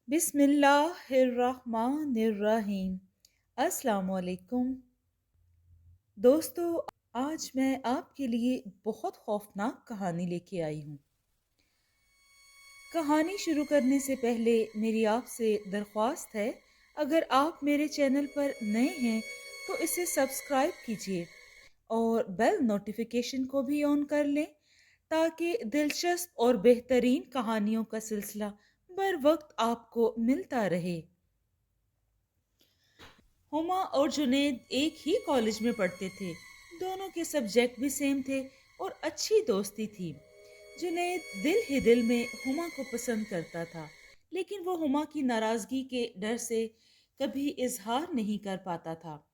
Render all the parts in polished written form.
बिस्मिल्लाहिर्रहमानिर्रहीम। अस्सलाम वालेकुम। दोस्तों, आज मैं आपके लिए बहुत खौफनाक कहानी लेके आई हूँ। कहानी शुरू करने से पहले मेरी आपसे दरख्वास्त है, अगर आप मेरे चैनल पर नए हैं तो इसे सब्सक्राइब कीजिए और बेल नोटिफिकेशन को भी ऑन कर लें ताकि दिलचस्प और बेहतरीन कहानियों का सिलसिला बर वक्त आपको मिलता रहे। हुमा और जुनैद एक ही कॉलेज में पढ़ते थे। दोनों के सब्जेक्ट भी सेम थे और अच्छी दोस्ती थी। जुनैद दिल ही दिल में हुमा को पसंद करता था, लेकिन वो हुमा की नाराजगी के डर से कभी इजहार नहीं कर पाता था।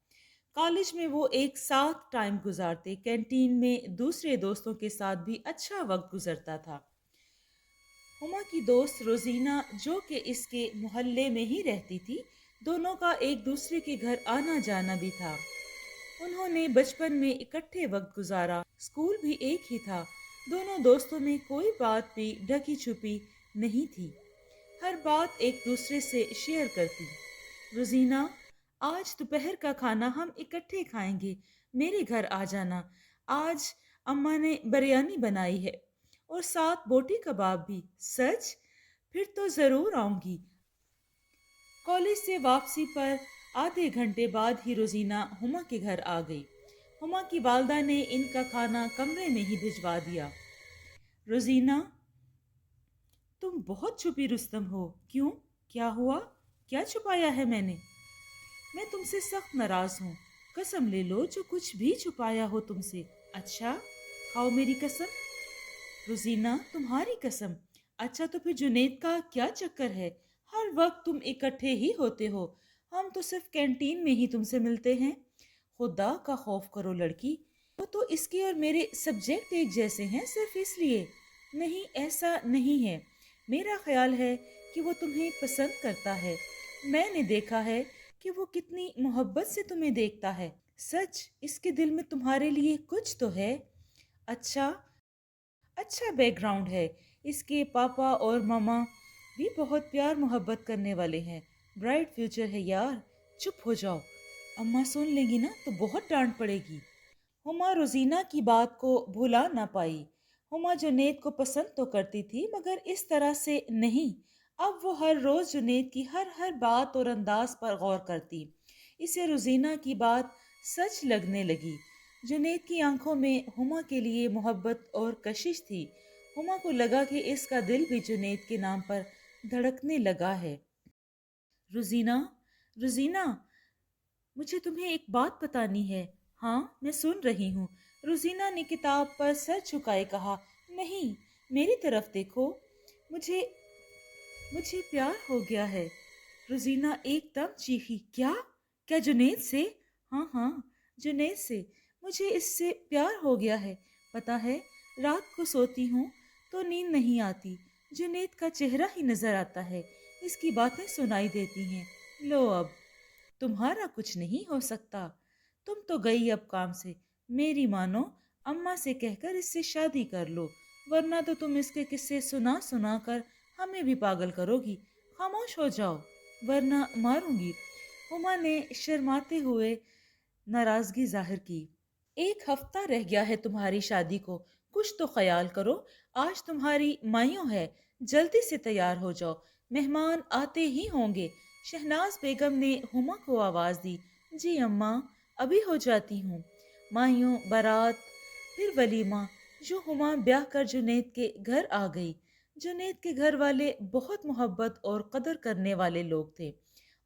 कॉलेज में वो एक साथ टाइम गुजारते, कैंटीन में दूसरे दोस्तों के साथ भी अच्छा वक्त गुजरता था। हुमा की दोस्त रोजीना, जो कि इसके मोहल्ले में ही रहती थी, दोनों का एक दूसरे के घर आना जाना भी था। उन्होंने बचपन में इकट्ठे वक्त गुजारा, स्कूल भी एक ही था। दोनों दोस्तों में कोई बात भी ढकी छुपी नहीं थी, हर बात एक दूसरे से शेयर करती। रोजीना, आज दोपहर का खाना हम इकट्ठे खाएंगे, मेरे घर आ जाना। आज अम्मा ने बिरयानी बनाई है और साथ बोटी कबाब भी। सच? फिर तो ज़रूर आऊंगी। कॉलेज से वापसी पर आधे घंटे बाद ही रोजीना हुमा के घर आ गई। हुमा की वालदा ने इनका खाना कमरे में ही भिजवा दिया। रोजीना, तुम बहुत छुपी रुस्तम हो। क्यों? क्या हुआ? क्या छुपाया है मैंने? मैं तुमसे सख्त नाराज हूँ। कसम ले लो, जो कुछ भी छुपाया हो तुमसे। अच्छा, खाओ मेरी कसम। रोजीना, तुम्हारी कसम? अच्छा, तो फिर जुनैद का क्या चक्कर है? हर वक्त तुम इकट्ठे ही होते हो, हम तो सिर्फ कैंटीन में ही तुमसे मिलते हैं। खुदा का खौफ करो लड़की, वो तो इसके और मेरे सब्जेक्ट एक जैसे हैं सिर्फ इसलिए। नहीं, ऐसा नहीं है। मेरा ख्याल है कि वो तुम्हें पसंद करता है। मैंने देखा है कि वो कितनी मोहब्बत से तुम्हें देखता है। सच, इसके दिल में तुम्हारे लिए कुछ तो है। अच्छा, अच्छा बैकग्राउंड है। इसके पापा और मामा भी बहुत प्यार मोहब्बत करने वाले हैं। ब्राइट फ्यूचर है यार। चुप हो जाओ, अम्मा सुन लेंगी ना तो बहुत डांट पड़ेगी। हुमा रोजीना की बात को भुला ना पाई। हुमा जुनैद को पसंद तो करती थी, मगर इस तरह से नहीं। अब वो हर रोज जुनैद की हर हर बात और अंदाज पर गौर करती। इसे रोजीना की बात सच लगने लगी। जुनैद की आंखों में हुमा के लिए मोहब्बत और कशिश थी। हुमा को लगा कि इसका दिल भी जुनैद के नाम पर धड़कने लगा है। रोजीना, रोजीना, मुझे तुम्हें एक बात बतानी है। हाँ, मैं सुन रही हूँ। रोजीना ने किताब पर सर झुकाए कहा। नहीं, मेरी तरफ देखो। मुझे मुझे प्यार हो गया है। रोजीना एकदम चीखी। क्या? क्या जुनैद से? हाँ हाँ, जुनैद से। मुझे इससे प्यार हो गया है। पता है, रात को सोती हूँ तो नींद नहीं आती। जुनैद का चेहरा ही नजर आता है, इसकी बातें सुनाई देती हैं। लो अब, तुम्हारा कुछ नहीं हो सकता। तुम तो गई अब काम से। मेरी मानो, अम्मा से कहकर इससे शादी कर लो, वरना तो तुम इसके किस्से सुना सुना कर हमें भी पागल करोगी। खामोश हो जाओ, वरना मारूंगी। हुमा ने शर्माते हुए नाराजगी जाहिर की। एक हफ्ता रह गया है तुम्हारी शादी को, कुछ तो ख्याल करो। आज तुम्हारी माइयों है, जल्दी से तैयार हो जाओ, मेहमान आते ही होंगे। शहनाज बेगम ने हुमा को आवाज दी। जी अम्मा, अभी हो जाती हूँ। माइयों, बारात, फिर वलीमा। जो हुमा ब्याह कर जुनैद के घर आ गई। जुनैद के घर वाले बहुत मोहब्बत और कदर करने वाले लोग थे,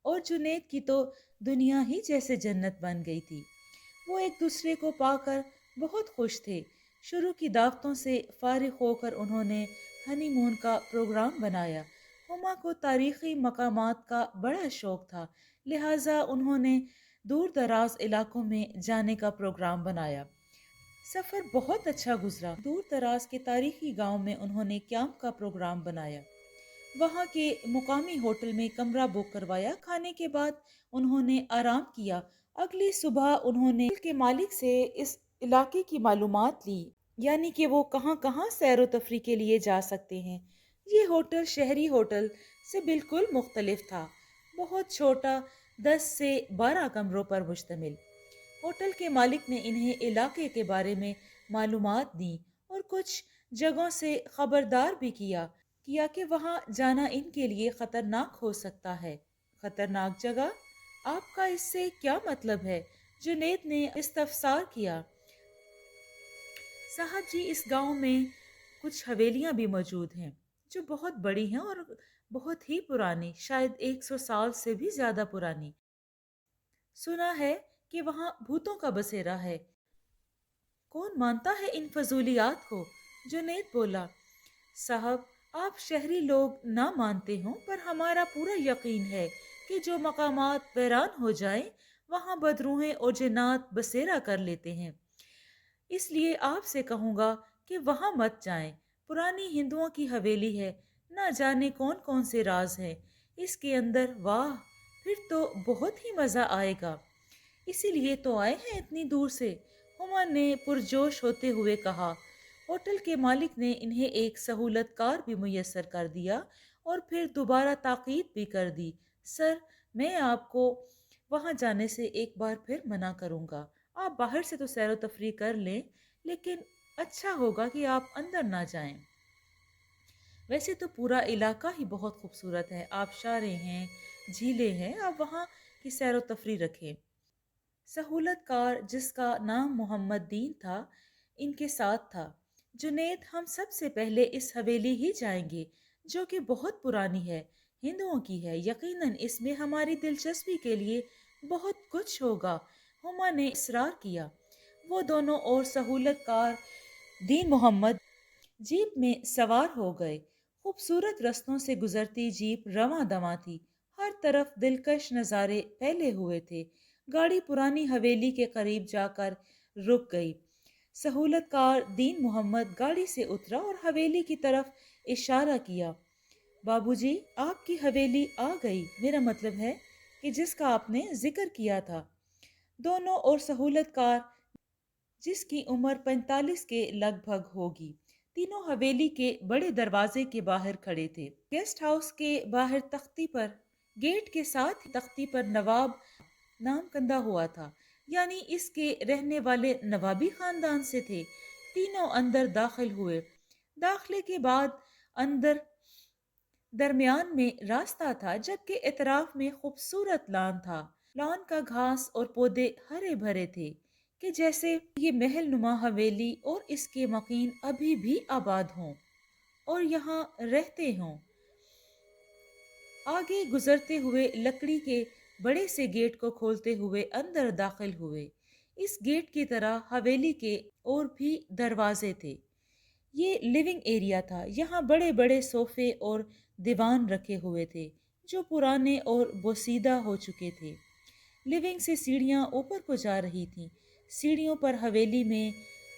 और जुनैद की तो दुनिया ही जैसे जन्नत बन गई थी। वो एक दूसरे को पाकर बहुत खुश थे। शुरू की दावतों से फारिग होकर उन्होंने हनीमून का प्रोग्राम बनाया। हुमा को तारीखी मकामात का बड़ा शौक था, लिहाजा उन्होंने दूर दराज इलाकों में जाने का प्रोग्राम बनाया। सफ़र बहुत अच्छा गुजरा। दूर दराज के तारीखी गांव में उन्होंने कैंप का प्रोग्राम बनाया। वहां के मुकामी होटल में कमरा बुक करवाया। खाने के बाद उन्होंने आराम किया। अगली सुबह उन्होंने होटल के मालिक से इस इलाके की मालूमात ली, यानी कि वो कहाँ कहाँ सैर व तफरी के लिए जा सकते हैं। یہ ہوٹل شہری ہوٹل سے بالکل مختلف تھا، بہت چھوٹا، 10 سے 12 کمروں پر مشتمل۔ ہوٹل کے مالک نے انہیں علاقے کے بارے میں معلومات دیں اور کچھ جگہوں سے خبردار بھی کیا کہ وہاں جانا ان کے لیے خطرناک ہو سکتا ہے۔ خطرناک جگہ؟ آپ کا اس سے کیا مطلب ہے؟ جنید نے استفسار کیا۔ صاحب جی، اس گاؤں میں کچھ حویلیاں بھی موجود ہیں جو بہت بڑی ہیں اور بہت ہی پرانی، شاید 100 سال سے بھی زیادہ پرانی۔ سنا ہے کہ وہاں بھوتوں کا بسیرا ہے۔ کون مانتا ہے ان فضولیات کو؟ جنید بولا۔ صاحب، آپ شہری لوگ نہ مانتے ہوں پر ہمارا پورا یقین ہے کہ جو مقامات ویران ہو جائیں وہاں بدروحیں اور جنات بسیرا کر لیتے ہیں۔ اس لیے آپ سے کہوں گا کہ وہاں مت جائیں۔ پرانی ہندوؤں کی حویلی ہے، نہ جانے کون کون سے راز ہیں اس کے اندر۔ واہ، پھر تو بہت ہی مزہ آئے گا۔ اسی لیے تو آئے ہیں اتنی دور سے، ہما نے پرجوش ہوتے ہوئے کہا۔ ہوٹل کے مالک نے انہیں ایک سہولت کار بھی میسر کر دیا اور پھر دوبارہ تاکید بھی کر دی۔ سر، میں آپ کو وہاں جانے سے ایک بار پھر منع کروں گا۔ آپ باہر سے تو سیر و تفریح کر لیں، لیکن اچھا ہوگا کہ آپ اندر نہ جائیں۔ ویسے تو پورا علاقہ ہی بہت خوبصورت ہے، آبشاریں ہیں، جھیلیں ہیں، آپ وہاں کی سیر و تفریح رکھیں۔ سہولت کار، جس کا نام محمد دین تھا، ان کے ساتھ تھا۔ جنید، ہم سب سے پہلے اس حویلی ہی جائیں گے جو کہ بہت پرانی ہے، ہندوؤں کی ہے۔ یقیناً اس میں ہماری دلچسپی کے لیے بہت کچھ ہوگا، ہما نے اصرار کیا۔ وہ دونوں اور سہولت کار دین محمد جیپ میں سوار ہو گئے۔ خوبصورت رستوں سے گزرتی جیپ رواں دواں تھی، ہر طرف دلکش نظارے پھیلے ہوئے تھے۔ گاڑی پرانی حویلی کے قریب جا کر رک گئی۔ سہولت کار دین محمد گاڑی سے اترا اور حویلی کی طرف اشارہ کیا۔ بابو جی، آپ کی حویلی آ گئی، میرا مطلب ہے کہ جس کا آپ نے ذکر کیا تھا۔ دونوں اور سہولت کار، جس کی عمر 45 کے لگ بھگ ہوگی، تینوں حویلی کے بڑے دروازے کے باہر کھڑے تھے۔ گیسٹ ہاؤس کے باہر تختی پر، گیٹ کے ساتھ تختی پر نواب نام کندہ ہوا تھا، یعنی اس کے رہنے والے نوابی خاندان سے تھے۔ تینوں اندر داخل ہوئے۔ داخلے کے بعد اندر درمیان میں راستہ تھا، جبکہ اطراف میں خوبصورت لان تھا۔ لان کا گھاس اور پودے ہرے بھرے تھے کہ جیسے یہ محل نما حویلی اور اس کے مکین ابھی بھی آباد ہوں اور یہاں رہتے ہوں۔ آگے گزرتے ہوئے لکڑی کے بڑے سے گیٹ کو کھولتے ہوئے اندر داخل ہوئے۔ اس گیٹ کی طرح حویلی کے اور بھی دروازے تھے۔ یہ لیونگ ایریا تھا، یہاں بڑے بڑے صوفے اور دیوان رکھے ہوئے تھے جو پرانے اور بوسیدہ ہو چکے تھے۔ لیونگ سے سیڑھیاں اوپر کو جا رہی تھیں۔ سیڑھیوں پر حویلی میں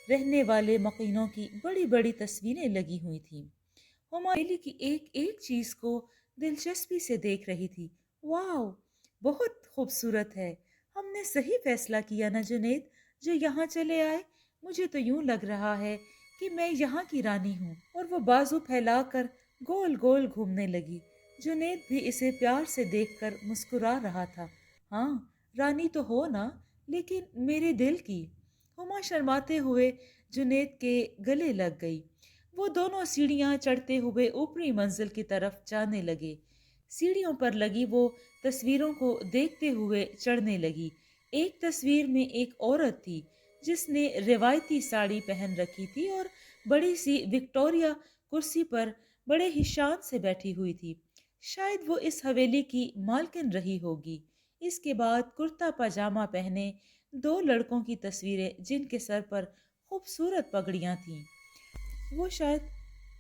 رہنے والے مکینوں کی بڑی بڑی تصویریں لگی ہوئی تھیں۔ ہما حویلی کی ایک ایک چیز کو دلچسپی سے دیکھ رہی تھی۔ واو، بہت خوبصورت ہے۔ ہم نے صحیح فیصلہ کیا نا جنید، جو یہاں چلے آئے؟ مجھے تو یوں لگ رہا ہے کہ میں یہاں کی رانی ہوں۔ اور وہ بازو پھیلا کر گول گول گھومنے لگی۔ جنید بھی اسے پیار سے دیکھ کر مسکرا رہا تھا۔ ہاں، رانی تو ہو نا، لیکن میرے دل کی۔ ہما شرماتے ہوئے جنید کے گلے لگ گئی۔ وہ دونوں سیڑھیاں چڑھتے ہوئے اوپری منزل کی طرف جانے لگے۔ سیڑھیوں پر لگی وہ تصویروں کو دیکھتے ہوئے چڑھنے لگی۔ ایک تصویر میں ایک عورت تھی جس نے روایتی ساڑی پہن رکھی تھی اور بڑی سی وکٹوریا کرسی پر بڑے ہی شان سے بیٹھی ہوئی تھی۔ شاید وہ اس حویلی کی مالکن رہی ہوگی۔ اس کے بعد کرتا پاجامہ پہنے دو لڑکوں کی تصویریں جن کے سر پر خوبصورت پگڑیاں تھیں، وہ شاید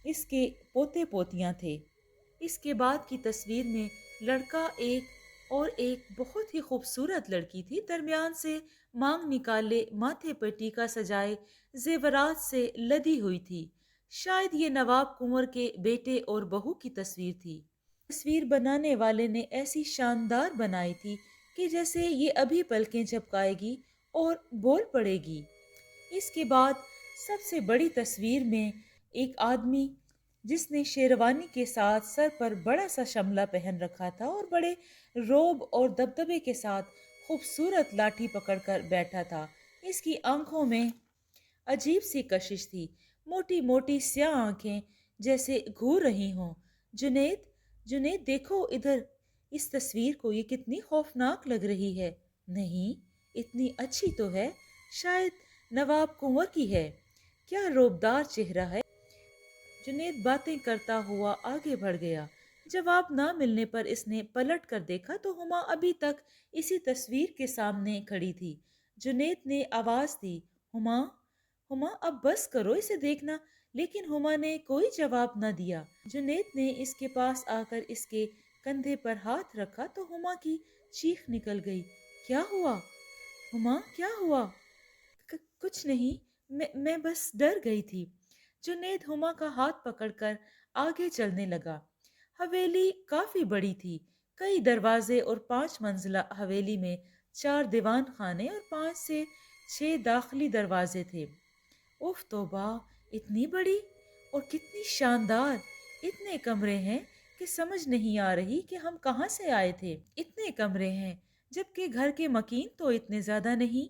اس کے پوتے پوتیاں تھے۔ اس کے بعد کی تصویر میں لڑکا ایک اور ایک بہت ہی خوبصورت لڑکی تھی، درمیان سے مانگ نکالے ماتھے پر ٹیکا سجائے زیورات سے لدی ہوئی تھی۔ شاید یہ نواب کنور کے بیٹے اور بہو کی تصویر تھی۔ تصویر بنانے والے نے ایسی شاندار بنائی تھی کہ جیسے یہ ابھی پلکیں جھپکائے گی اور بول پڑے گی۔ اس کے بعد سب سے بڑی تصویر میں ایک آدمی जिस ने शेरवानी के साथ सर पर बड़ा सा शमला पहन रखा था और बड़े रोब और दबदबे के साथ खूबसूरत लाठी पकड़कर बैठा था। इसकी आंखों में अजीब सी कशिश थी, मोटी मोटी स्याह आंखें जैसे घूर रही हों। जुनेद, जुनेद देखो इधर, इस तस्वीर को, ये कितनी खौफनाक लग रही है। नहीं, इतनी अच्छी तो है, शायद नवाब कुंवर की है। क्या रोबदार चेहरा है। जुनेद बातें करता हुआ आगे बढ़ गया। जवाब ना मिलने पर इसने पलट कर देखा तो हुमा अभी तक इसी तस्वीर के सामने खड़ी थी। जुनेद ने आवाज दी, हुमा, हुमा अब बस करो इसे देखना। लेकिन हुमा ने कोई जवाब न दिया। जुनेद ने इसके पास आकर इसके कंधे पर हाथ रखा तो हुमा की चीख निकल गई। क्या हुआ हुमा, क्या हुआ? कुछ नहीं, मैं बस डर गई थी। जुनेद हुमा का हाथ पकड़कर आगे चलने लगा। हवेली काफी बड़ी थी। कई दरवाजे और 5 मंजिला हवेली में 4 दीवान खाने और 5 से 6 दाखिली दरवाजे थे। उफ तौबा, इतनी बड़ी और कितनी शानदार। इतने कमरे हैं कि समझ नहीं आ रही कि हम कहाँ से आए थे। इतने कमरे हैं जबकि घर के मकीन तो इतने ज्यादा नहीं।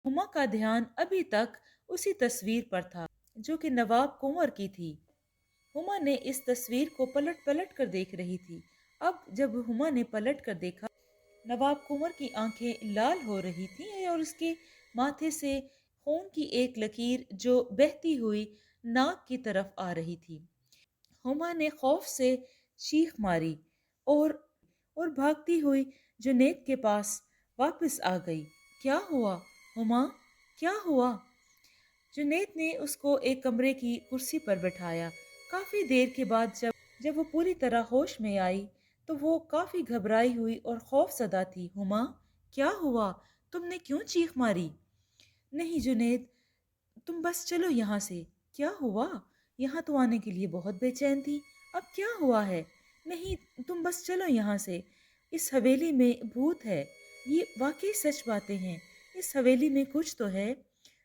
हुमा का ध्यान अभी तक उसी तस्वीर पर था जो कि नवाब कुंवर की थी। हुमा ने इस तस्वीर को पलट पलट कर देख रही थी। अब जब हुमा ने पलट कर देखा, नवाब कुंवर की आंखें लाल हो रही थीं और उसके माथे से खून की एक लकीर जो बहती हुई नाक की तरफ आ रही थी। हुमा ने खौफ से चीख मारी और भागती हुई जुनेद के पास वापस आ गई। क्या हुआ हुमा, क्या हुआ? जुनेद ने उसको एक कमरे की कुर्सी पर बैठाया। काफी देर के बाद जब वो पूरी तरह होश में आई तो वो काफी घबराई हुई और खौफजदा थी। हुमा, क्या हुआ? तुमने क्यों चीख मारी? नहीं जुनेद, तुम बस चलो यहाँ से। क्या हुआ? यहाँ तो आने के लिए बहुत बेचैन थी। अब क्या हुआ है? नहीं, तुम बस चलो यहाँ से। इस हवेली में भूत है। ये वाकई सच बातें हैं। इस हवेली में कुछ तो है।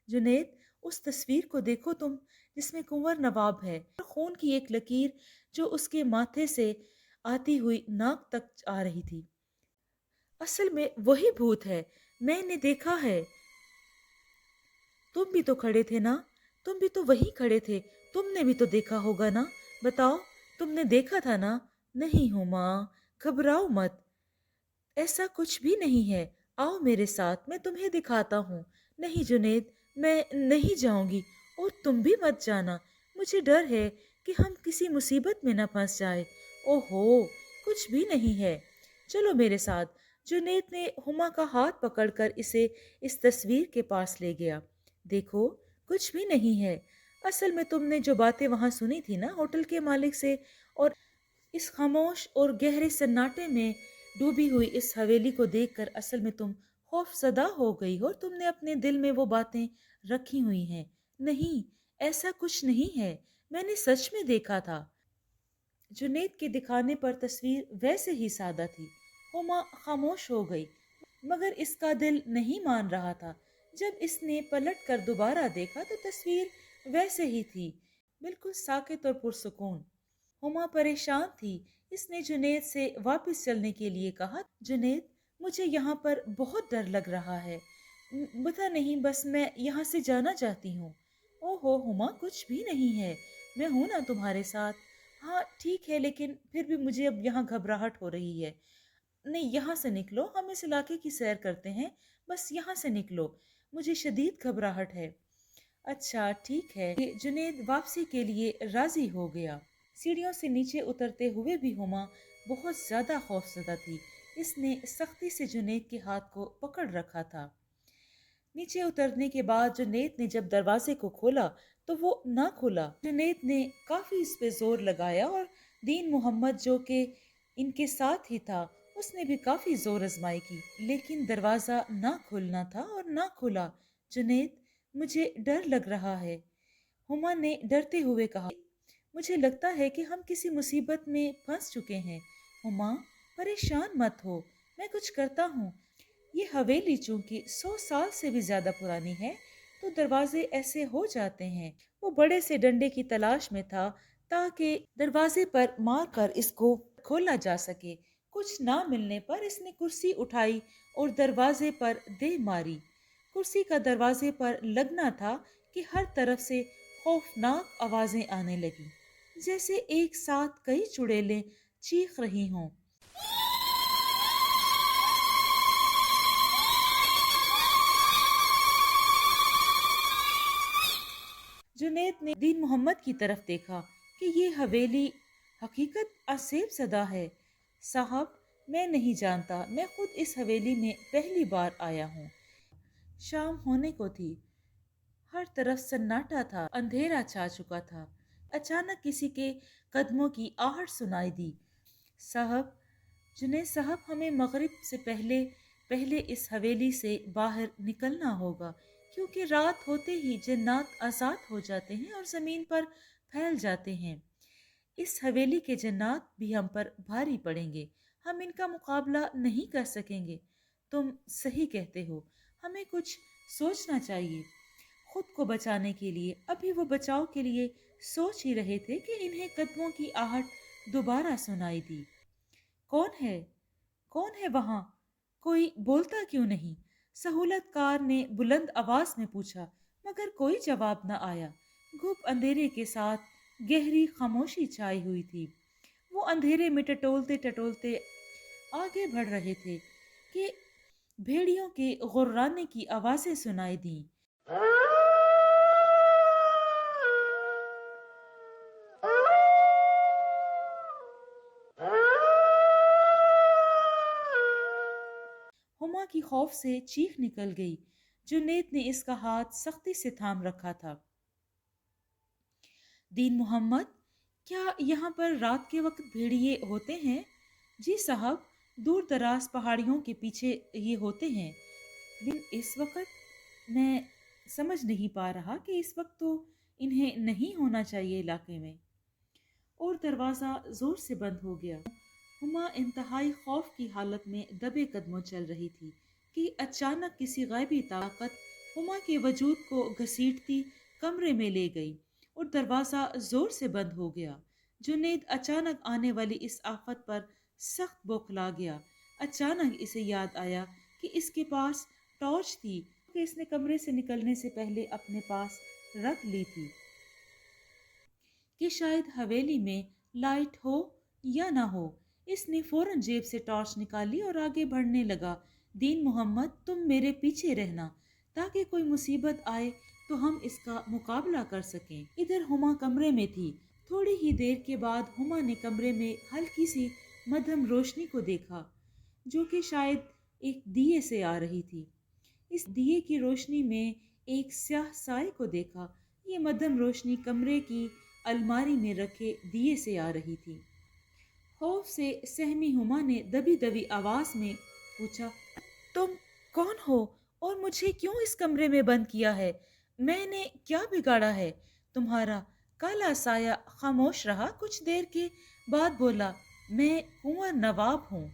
जुनेद, उस तस्वीर को देखो तुम, जिसमें कुंवर नवाब है। खून की एक लकीर जो उसके माथे से आती हुई नाक तक आ रही थी। असल में वही भूत है। मैंने देखा है। तुम भी तो खड़े थे ना? तुम भी तो वहीं खड़े थे। तुमने भी तो देखा होगा ना? बताओ, तुमने देखा था ना? नहीं हुमा, घबराओ मत। ऐसा कुछ भी नहीं है। आओ मेरे साथ, मैं तुम्हें दिखाता हूँ। नहीं जुनेद, मैं नहीं जाऊंगी। और तुम भी मत जाना। मुझे डर है कि हम किसी मुसीबत में न फंस जाए। ओहो, कुछ भी नहीं है। चलो मेरे साथ। जुनेद ने हुमा का हाथ पकड़कर इसे इस तस्वीर के पास ले गया। देखो, कुछ भी नहीं है। असल में तुमने जो बातें वहां सुनी थी ना होटल के मालिक से, और इस खामोश और गहरे सन्नाटे में डूबी हुई इस हवेली को देखकर असल में तुम खौफजदा हो गई हो और तुमने अपने दिल में वो बातें रखी हुई हैं। नहीं, ऐसा कुछ नहीं है। मैंने सच में देखा था। जुनेद के दिखाने पर तस्वीर वैसे ही सादा थी। हुमा खामोश हो गई, मगर इसका दिल नहीं मान रहा था। जब इसने पलट कर दोबारा देखा तो तस्वीर वैसे ही थी, बिल्कुल साकित और पुरसुकून। हुमा परेशान थी। इसने जुनेद से वापस चलने के लिए कहा। जुनेद, मुझे यहाँ पर बहुत डर लग रहा है। पता नहीं, बस मैं यहाँ से जाना चाहती हूँ। ओहो हुमा, कुछ भी नहीं है। मैं हूं ना तुम्हारे साथ। हाँ ठीक है, लेकिन फिर भी मुझे अब यहाँ घबराहट हो रही है। नहीं, यहाँ से निकलो, हम इस इलाके की सैर करते हैं। बस यहाँ से निकलो, मुझे शदीद घबराहट है। अच्छा ठीक है। जुनेद वापसी के लिए राजी हो गया। सीढ़ियों से नीचे उतरते हुए भी हुमा बहुत ज्यादा खौफजदा थी। इसने सख्ती से जुनेद के हाथ को पकड़ रखा था। नीचे उतरने के बाद जुनेद ने जब दरवाजे को खोला तो वो ना खुला। जुनेद ने काफी इस पे जोर लगाया और दीन मोहम्मद जो कि इनके साथ ही था, उसने भी काफी जोर आजमाई की, लेकिन दरवाजा ना खुलना था और ना खुला। जुनेद, मुझे डर लग रहा है। हुमा ने डरते हुए कहा। मुझे लगता है कि हम किसी मुसीबत में फंस चुके हैं। हुमा, परेशान मत हो, मैं कुछ करता हूँ। ये हवेली चूंकि 100 साल से भी ज्यादा पुरानी है तो दरवाजे ऐसे हो जाते हैं। वो बड़े से डंडे की तलाश में था تاکہ دروازے پر مار کر اس کو کھولا جا سکے۔ کچھ نہ ملنے پر اس نے کرسی اٹھائی اور دروازے پر دے ماری۔ کرسی کا دروازے پر لگنا تھا کہ ہر طرف سے خوفناک آوازیں آنے لگی، جیسے ایک ساتھ کئی چڑیلیں چیخ رہی ہوں۔ جنید نے دین محمد کی طرف دیکھا کہ یہ حویلی حقیقت اسیب صدا ہے۔ صاحب، میں نہیں جانتا، میں خود اس حویلی میں پہلی بار آیا ہوں۔ شام ہونے کو تھی، ہر طرف سناٹا تھا، اندھیرا چھا چکا تھا۔ اچانک کسی کے قدموں کی آہٹ سنائی دی۔ صاحب، جنید صاحب، ہمیں مغرب سے پہلے اس حویلی سے باہر نکلنا ہوگا، کیونکہ رات ہوتے ہی جنات آزاد ہو جاتے ہیں اور زمین پر پھیل جاتے ہیں۔ اس حویلی کے جنات بھی ہم پر بھاری پڑیں گے، ہم ان کا مقابلہ نہیں کر سکیں گے۔ تم صحیح کہتے ہو، ہمیں کچھ سوچنا چاہیے خود کو بچانے کے لیے۔ ابھی وہ بچاؤ کے لیے سوچ ہی رہے تھے کہ انہیں قدموں کی آہٹ دوبارہ سنائی دی۔ کون ہے؟ کون ہے وہاں؟ کوئی بولتا کیوں نہیں؟ سہولت کار نے بلند آواز میں پوچھا، مگر کوئی جواب نہ آیا۔ گھپ اندھیرے کے ساتھ گہری خاموشی چھائی ہوئی تھی۔ وہ اندھیرے میں ٹٹولتے ٹٹولتے آگے بڑھ رہے تھے کہ بھیڑیوں کے غرانے کی آوازیں سنائی دیں۔ ہما کی خوف سے چیخ نکل گئی۔ جنید نے اس کا ہاتھ سختی سے تھام رکھا تھا۔ دین محمد، کیا یہاں پر رات کے وقت بھیڑیے ہوتے ہیں؟ جی صاحب، دور دراز پہاڑیوں کے پیچھے یہ ہوتے ہیں۔ اس وقت میں سمجھ نہیں پا رہا کہ اس وقت تو انہیں نہیں ہونا چاہیے علاقے میں۔ اور دروازہ زور سے بند ہو گیا۔ ہما انتہائی خوف کی حالت میں دبے قدموں چل رہی تھی کہ اچانک کسی غیبی طاقت ہما کے وجود کو گھسیٹتی کمرے میں لے گئی اور دروازہ زور سے بند ہو گیا۔ جنید اچانک آنے والی اس آفت پر سخت بوکھلا گیا۔ اچانک اسے یاد آیا کہ اس کے پاس ٹارچ تھی کہ اس نے کمرے سے نکلنے سے پہلے اپنے پاس رکھ لی تھی، کہ شاید حویلی میں لائٹ ہو یا نہ ہو۔ اس نے فوراً جیب سے ٹارچ نکالی اور آگے بڑھنے لگا۔ دین محمد، تم میرے پیچھے رہنا تاکہ کوئی مصیبت آئے تو ہم اس کا مقابلہ کر سکیں۔ ادھر ہما کمرے میں تھی۔ تھوڑی ہی دیر کے بعد ہما نے کمرے میں ہلکی سی مدھم روشنی کو دیکھا، جو کہ شاید ایک دیے سے آ رہی تھی۔ اس دیے کی روشنی میں ایک سیاہ سائے کو دیکھا۔ یہ مدھم روشنی کمرے کی الماری میں رکھے دیے سے آ رہی تھی۔ خوف سے سہمی ہما نے دبی دبی آواز میں پوچھا، تم کون ہو اور مجھے کیوں اس کمرے میں بند کیا ہے؟ میں نے کیا بگاڑا ہے؟ تمہارا کالا سایہ خاموش رہا، کچھ دیر کے بعد بولا، میں کنور نواب ہوں۔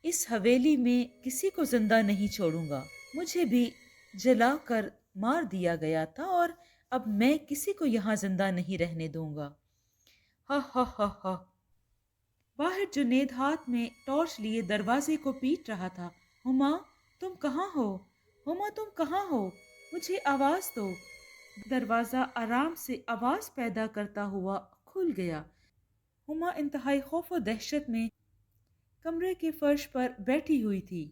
اس حویلی میں کسی کو زندہ نہیں چھوڑوں گا۔ مجھے بھی جلا کر مار دیا گیا تھا اور اب میں کسی کو یہاں زندہ نہیں رہنے دوں گا۔ ہا ہا ہا ہا۔ باہر جنید ہاتھ میں ٹارچ لیے دروازے کو پیٹ رہا تھا۔ ہما، تم کہاں ہو؟ ہما، تم کہاں ہو؟ مجھے آواز دو۔ دروازہ آرام سے آواز پیدا کرتا ہوا کھل گیا۔ ہما انتہائی خوف و دہشت میں کمرے کے فرش پر بیٹھی ہوئی تھی۔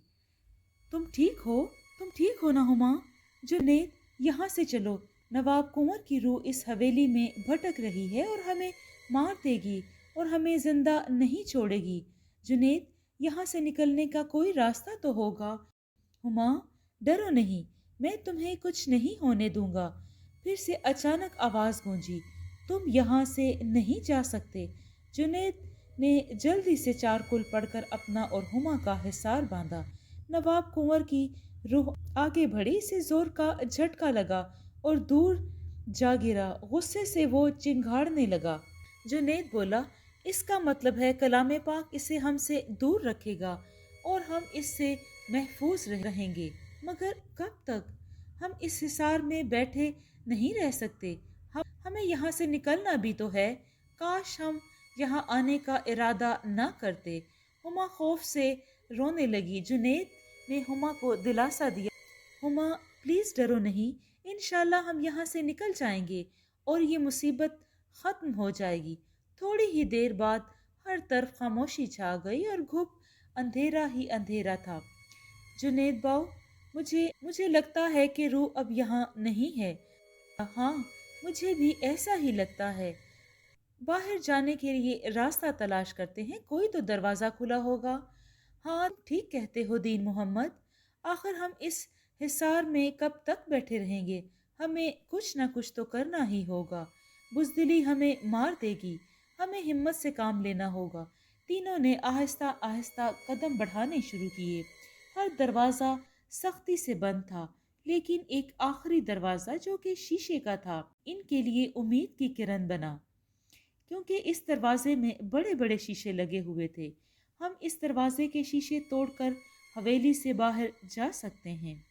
تم ٹھیک ہو؟ تم ٹھیک ہو نا ہما؟ جنید، یہاں سے چلو۔ نواب کنور کی روح اس حویلی میں بھٹک رہی ہے اور ہمیں مار دے گی اور ہمیں زندہ نہیں چھوڑے گی۔ جنید، یہاں سے نکلنے کا کوئی راستہ تو ہوگا۔ ہما، ڈرو نہیں، میں تمہیں کچھ نہیں ہونے دوں گا۔ پھر سے اچانک آواز گونجی، تم یہاں سے نہیں جا سکتے۔ جنید نے جلدی سے چارکل پڑھ کر اپنا اور ہما کا حصار باندھا۔ نواب کنور کی روح آگے بڑھی، اسے زور کا جھٹکا لگا اور دور جا گرا۔ غصے سے وہ چنگھاڑنے لگا۔ جنید بولا، اس کا مطلب ہے کلام پاک اسے ہم سے دور رکھے گا اور ہم اس سے محفوظ رہیں گے، مگر کب تک؟ ہم اس حصار میں بیٹھے نہیں رہ سکتے، हमें यहाँ से निकलना भी तो है। काश हम यहाँ आने का इरादा ना करते। हुमा खौफ से रोने लगी। जुनेद ने हुमा को दिलासा दिया, हुमा प्लीज डरो नहीं, इंशाल्लाह हम यहाँ से निकल जाएंगे और ये मुसीबत खत्म हो जाएगी। थोड़ी ही देर बाद हर तरफ खामोशी छा गई और घुप अंधेरा ही अंधेरा था। जुनेद बाऊ, मुझे मुझे लगता है कि रूह अब यहाँ नहीं है। हाँ, मुझे भी ऐसा ही लगता है। बाहर जाने के लिए रास्ता तलाश करते हैं, कोई तो दरवाजा खुला होगा। हाँ, ठीक कहते हो दीन मोहम्मद। आखिर हम इस हिसार में कब तक बैठे रहेंगे? हमें कुछ ना कुछ तो करना ही होगा। बुजदिली हमें मार देगी। हमें हिम्मत से काम लेना होगा। तीनों ने आहिस्ता आहिस्ता कदम बढ़ाने शुरू किए। हर दरवाजा सख्ती से बंद था, लेकिन एक आखिरी दरवाजा जो कि शीशे का था इनके लिए उम्मीद की किरण बना, क्योंकि इस दरवाजे में बड़े बड़े शीशे लगे हुए थे। हम इस दरवाजे के शीशे तोड़कर हवेली से बाहर जा सकते हैं।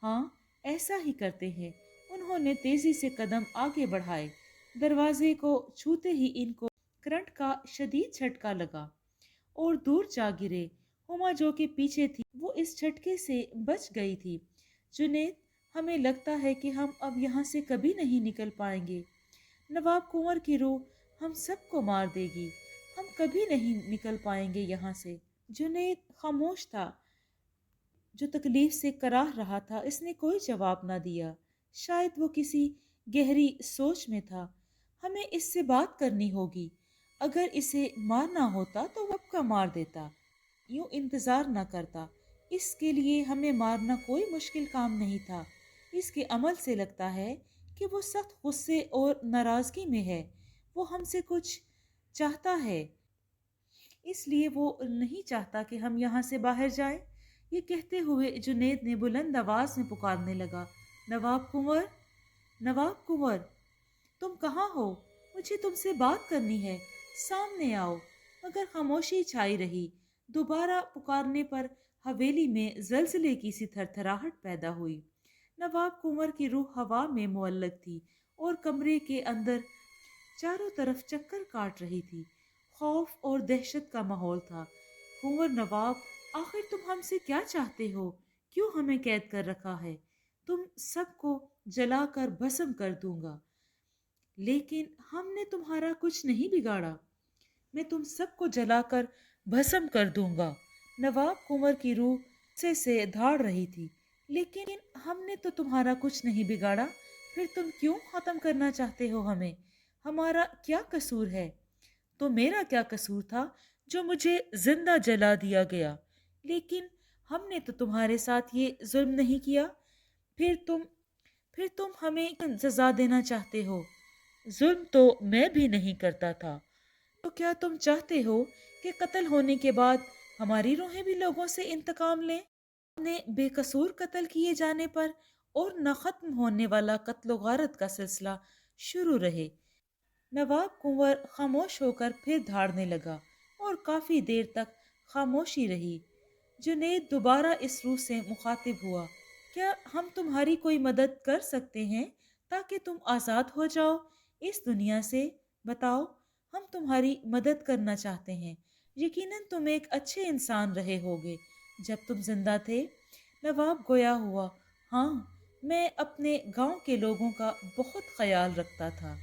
हाँ, ऐसा ही करते हैं। उन्होंने तेजी से कदम आगे बढ़ाए। दरवाजे को छूते ही इनको करंट का शदीद झटका लगा और दूर जा गिरे। हुमा जो कि पीछे थी वो इस झटके से बच गई थी। जुनेद, हमें लगता है कि हम अब यहाँ से कभी नहीं निकल पाएंगे। नवाब कुंवर की रूह हम सबको मार देगी। हम कभी नहीं निकल पाएंगे यहाँ से। जुनेद खामोश था, जो तकलीफ से कराह रहा था। इसने कोई जवाब ना दिया। शायद वो किसी गहरी सोच में था। हमें इससे बात करनी होगी। अगर इसे मारना होता तो वो कब का मार देता, यूं इंतजार न करता। इसके लिए हमें मारना कोई मुश्किल काम नहीं था। इसके अमल से लगता है कि वो सख्त गुस्से और नाराजगी में है। वो हमसे कुछ चाहता है, इसलिए वो नहीं चाहता कि हम यहाँ से बाहर जाएं। ये कहते हुए जुनेद ने बुलंद आवाज में पुकारने लगा, नवाब कुंवर, नवाब कुंवर, तुम कहाँ हो? मुझे तुमसे बात करनी है, सामने आओ। मगर खामोशी छाई रही। दोबारा पुकारने पर हवेली में जलजले की सी थरथराहट पैदा हुई। नवाब कुंवर की रूह हवा में मुअल्लक थी और कमरे के अंदर चारों तरफ चक्कर काट रही थी। खौफ और दहशत का माहौल था। कुंवर नवाब, आखिर तुम हमसे क्या चाहते हो? क्यों हमें कैद कर रखा है? तुम सबको जलाकर भस्म कर दूंगा। लेकिन हमने तुम्हारा कुछ नहीं बिगाड़ा। मैं तुम सबको जलाकर भस्म कर दूंगा। नवाब कुंवर की रूह से धाड़ रही थी। लेकिन हमने तो तुम्हारा कुछ नहीं बिगाड़ा, फिर तुम क्यों खत्म करना चाहते हो हमें? हमारा क्या कसूर है? तो मेरा क्या कसूर था जो मुझे जिंदा जला दिया गया? लेकिन हमने तो तुम्हारे साथ ये जुल्म नहीं किया। फिर तुम फिर तुम हमें क्यों सजा देना चाहते हो? जुल्म तो मैं भी नहीं करता था। तो क्या तुम चाहते हो कि कत्ल होने के बाद हमारी रूहें भी लोगों से इंतकाम लें? अपने बेकसूर कत्ल किए जाने पर और न खत्म होने वाला कत्ल गारत का सिलसिला शुरू रहे। नवाब कुंवर खामोश होकर फिर धाड़ने लगा और काफी देर तक खामोशी रही। जुनेद दोबारा इस रूह से मुखातिब हुआ, क्या हम तुम्हारी कोई मदद कर सकते हैं ताकि तुम आज़ाद हो जाओ इस दुनिया से? बताओ, हम तुम्हारी मदद करना चाहते हैं। यकीनन तुम एक अच्छे इंसान रहे होगे जब तुम जिंदा थे। नवाब गोया हुआ, हाँ, मैं अपने गांव के लोगों का बहुत ख्याल रखता था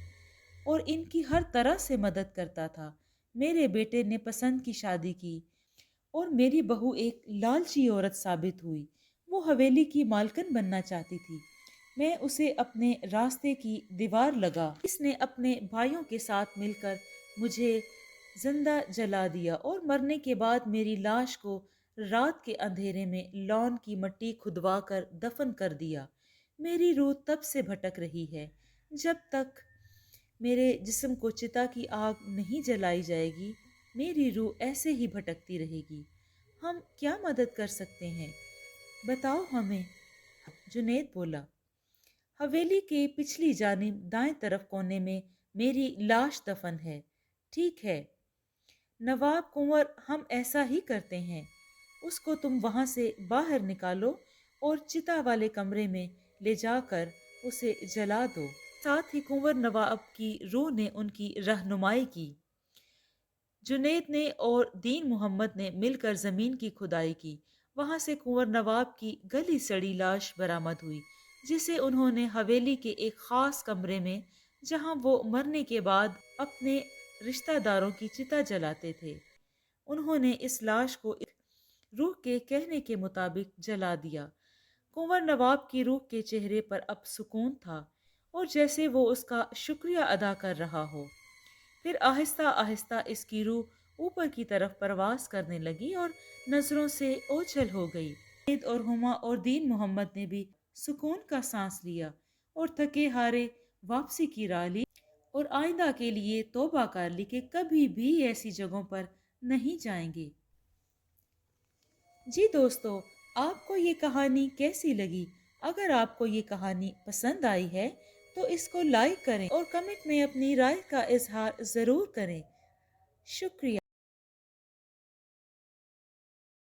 और इनकी हर तरह से मदद करता था। मेरे बेटे ने पसंद की शादी की और मेरी बहू एक लालची औरत साबित हुई। वो हवेली की मालकिन बनना चाहती थी। मैं उसे अपने रास्ते की दीवार लगा। इसने अपने भाइयों के साथ मिलकर मुझे जिंदा जला दिया और मरने के बाद मेरी लाश को रात के अंधेरे में लॉन की मिट्टी खुदवा कर दफन कर दिया। मेरी रूह तब से भटक रही है। जब तक मेरे जिस्म को चिता की आग नहीं जलाई जाएगी, मेरी रूह ऐसे ही भटकती रहेगी। हम क्या मदद कर सकते हैं, बताओ हमें। जुनेद बोला, हवेली के पिछली जानिब दाएं तरफ कोने में मेरी लाश दफन है। ठीक है नवाब कुंवर, हम ऐसा ही करते हैं। उसको तुम वहां से बाहर निकालो और चिता वाले कमरे में ले जाकर उसे जला दो। साथ ही कुंवर नवाब की रूह ने उनकी रहनुमाई की। जुनैद ने और दीन मोहम्मद ने मिलकर जमीन की खुदाई की। वहां से कुंवर नवाब की गली सड़ी लाश बरामद हुई, जिसे उन्होंने हवेली के एक खास कमरे में, जहां वो मरने के बाद अपने रिश्तेदारों की चिता जलाते थे, उन्होंने इस लाश को रूह के कहने के मुताबिक जला दिया। कुंवर नवाब की रूह के चेहरे पर अब सुकून था, और जैसे वो उसका शुक्रिया अदा कर रहा हो। फिर आहिस्ता आहिस्ता इसकी रूह ऊपर की तरफ परवास करने लगी और नजरों से ओझल हो गई। सईद और हुमा और दीन मोहम्मद ने भी सुकून का सांस लिया और थके हारे वापसी की राह ली, और आइंदा के लिए तौबा कर ली कि कभी भी ऐसी जगहों पर नहीं जाएंगे। जी दोस्तों, आपको ये कहानी कैसी लगी? अगर आपको ये कहानी पसंद आई है तो इसको लाइक करें और कमेंट में अपनी राय का इजहार ज़रूर करें। शुक्रिया।